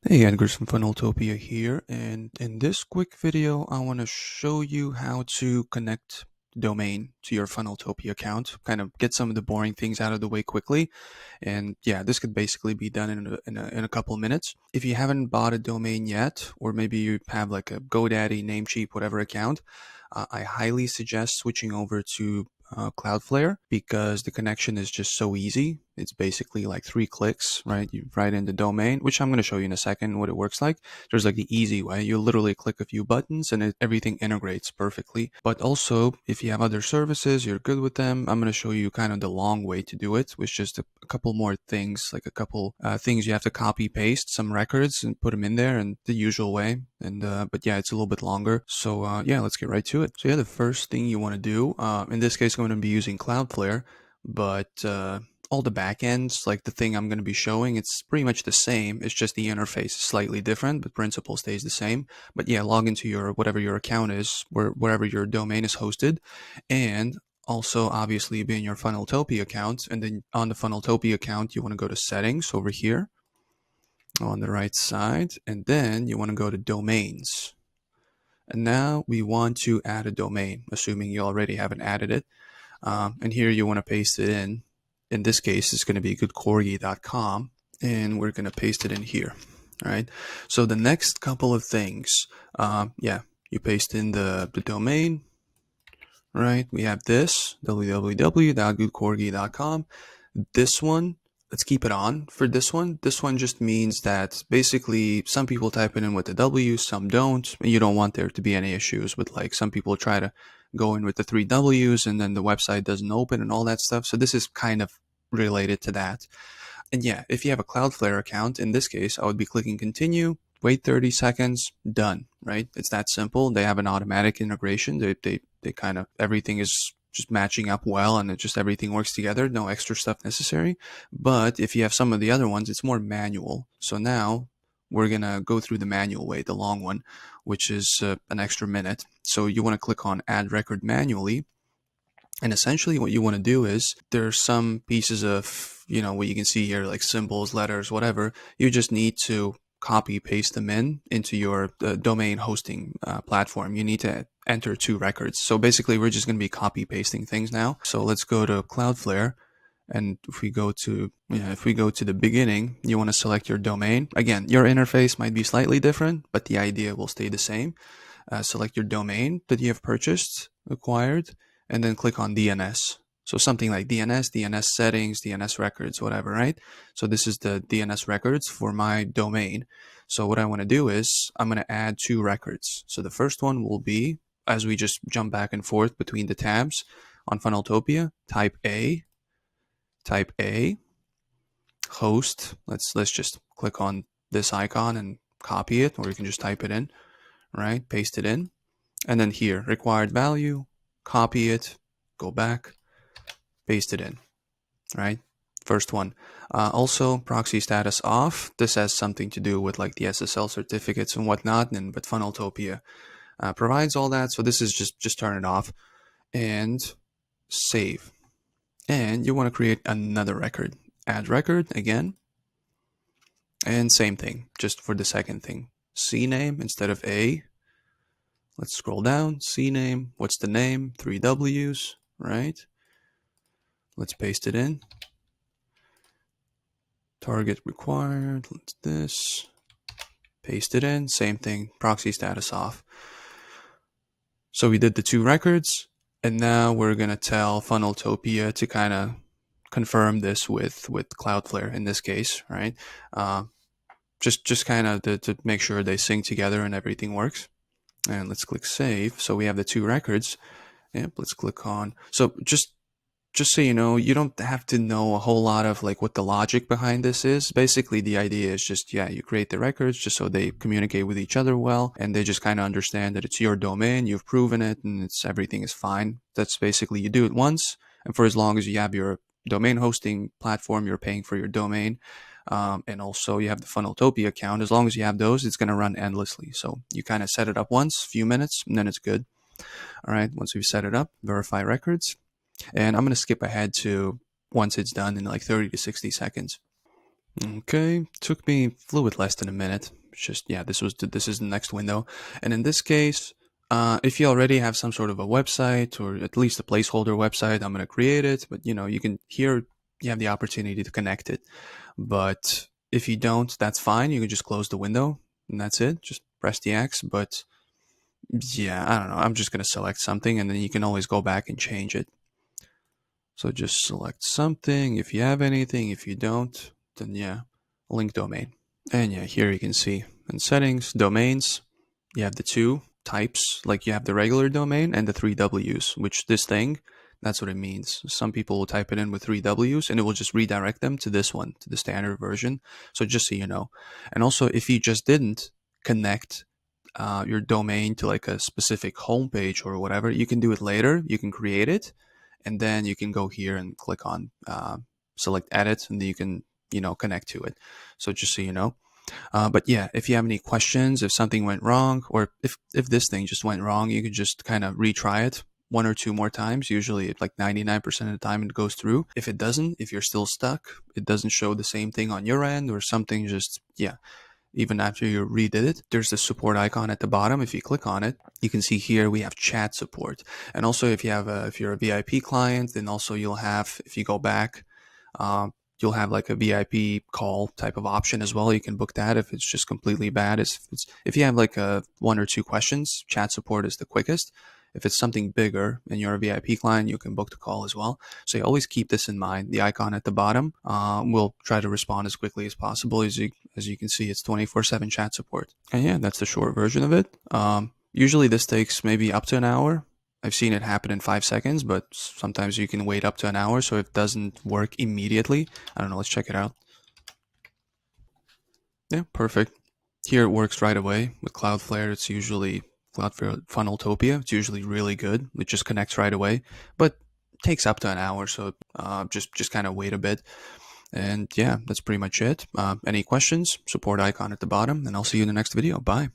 Hey, Edgars from Funneltopia here, and in this quick video, I want to show you how to connect the domain to your Funneltopia account, kind of get some of the boring things out of the way quickly. And yeah, this could basically be done in a couple of minutes. If you haven't bought a domain yet, or maybe you have like a GoDaddy, Namecheap, whatever account, I highly suggest switching over to Cloudflare because the connection is just so easy. It's basically like 3 clicks, right? You write in the domain, which I'm going to show you in a second what it works like. There's like the easy way. You literally click a few buttons and everything integrates perfectly. But also, if you have other services, you're good with them, I'm going to show you kind of the long way to do it, with just a couple more things, like a couple things you have to copy paste some records and put them in there and the usual way. And but yeah, it's a little bit longer. So yeah, let's get right to it. So yeah, the first thing you want to do, in this case, I'm going to be using Cloudflare, but all the backends, like the thing I'm going to be showing, it's pretty much the same. It's just the interface is slightly different, but principle stays the same. But yeah, log into your whatever your account is, wherever your domain is hosted, and also obviously be in your Funneltopia account. And then on the Funneltopia account, you want to go to Settings over here on the right side, and then you want to go to Domains. And now we want to add a domain, assuming you already haven't added it. And here you want to paste it in. In this case, it's going to be goodcorgi.com, and we're going to paste it in here. All right. So the next couple of things, yeah, you paste in the domain, right? We have this www.goodcorgi.com. This one, let's keep it on for this one. This one just means that basically some people type it in with the W, some don't. And you don't want there to be any issues with, like, some people try to go in with the 3 W's and then the website doesn't open and all that stuff. So this is kind of related to that. And yeah, if you have a Cloudflare account, in this case, I would be clicking continue, wait 30 seconds, done, right? It's that simple. They have an automatic integration. They kind of, everything is just matching up well, and it just everything works together. No extra stuff necessary. But if you have some of the other ones, it's more manual. So now we're going to go through the manual way, the long one, which is an extra minute. So you want to click on add record manually. And essentially what you want to do is there's some pieces of, what you can see here, like symbols, letters, whatever. You just need to copy paste them into your domain hosting platform. You need to enter 2 records. So basically we're just going to be copy pasting things now. So let's go to Cloudflare. And if we go to the beginning, you want to select your domain. Again, your interface might be slightly different, but the idea will stay the same. Select your domain that you have purchased, acquired, and then click on DNS. So something like DNS settings, DNS records, whatever, right? So this is the DNS records for my domain. So what I want to do is I'm going to add 2 records. So the first one will be, as we just jump back and forth between the tabs on Funneltopia, type A, host. Let's just click on this icon and copy it, or you can just type it in, right? Paste it in. And then here, required value, copy it, go back, paste it in, right? First one. Also, proxy status off. This has something to do with like the SSL certificates and whatnot, but Funneltopia provides all that. So this is just turn it off and save. And you want to create another record. Add record again. And same thing, just for the second thing. CNAME instead of A. Let's scroll down. CNAME. What's the name? 3 W's, right? Let's paste it in. Target required. Let's this. Paste it in. Same thing. Proxy status off. So we did the 2 records, and now we're gonna tell Funneltopia to kind of confirm this with Cloudflare in this case, right? Just kind of to make sure they sync together and everything works. And let's click save. So we have the 2 records. Yep, let's click on. So just so you know, you don't have to know a whole lot of like what the logic behind this is. Basically, the idea is just, yeah, you create the records just so they communicate with each other well, and they just kind of understand that it's your domain, you've proven it, and everything is fine. That's basically, you do it once, and for as long as you have your domain hosting platform, you're paying for your domain, and also you have the Funneltopia account. As long as you have those, it's going to run endlessly. So you kind of set it up once, few minutes, and then it's good. All right, once we've set it up, verify records. And I'm going to skip ahead to once it's done in like 30 to 60 seconds. Okay, flew with less than a minute. It's just, yeah, this is the next window. And in this case, if you already have some sort of a website or at least a placeholder website, I'm going to create it. But you can here you have the opportunity to connect it. But if you don't, that's fine. You can just close the window and that's it. Just press the X. But yeah, I don't know. I'm just going to select something and then you can always go back and change it. So just select something if you have anything. If you don't, then yeah, link domain. And yeah, here you can see in settings, domains, you have the two types, like you have the regular domain and the three W's, which this thing, that's what it means. Some people will type it in with three W's and it will just redirect them to this one, to the standard version. So just so you know. And also, if you just didn't connect your domain to like a specific homepage or whatever, you can do it later. You can create it and then you can go here and click on select edit and then you can connect to it. So just so you know. But yeah, if you have any questions, if something went wrong, or if this thing just went wrong, you could just kind of retry it one or two more times. Usually like 99% of the time it goes through. If it doesn't, if you're still stuck, it doesn't show the same thing on your end or something, just yeah, even after you redid it, there's the support icon at the bottom. If you click on it, you can see here we have chat support. And also if you're a VIP client, then also you'll have, if you go back, you'll have like a VIP call type of option as well. You can book that if it's just completely bad. If you have like one or two questions, chat support is the quickest. If it's something bigger and you're a VIP client, you can book the call as well. So you always keep this in mind. The icon at the bottom will try to respond as quickly as possible. As you can see, it's 24/7 chat support. And yeah, that's the short version of it. Usually this takes maybe up to an hour. I've seen it happen in 5 seconds, but sometimes you can wait up to an hour. So if it doesn't work immediately, I don't know, let's check it out. Yeah, perfect. Here it works right away. With Cloudflare, it's usually Cloudflare Funneltopia. It's usually really good. It just connects right away, but takes up to an hour. So just kind of wait a bit. And yeah, that's pretty much it. Any questions? Support icon at the bottom, and I'll see you in the next video. Bye.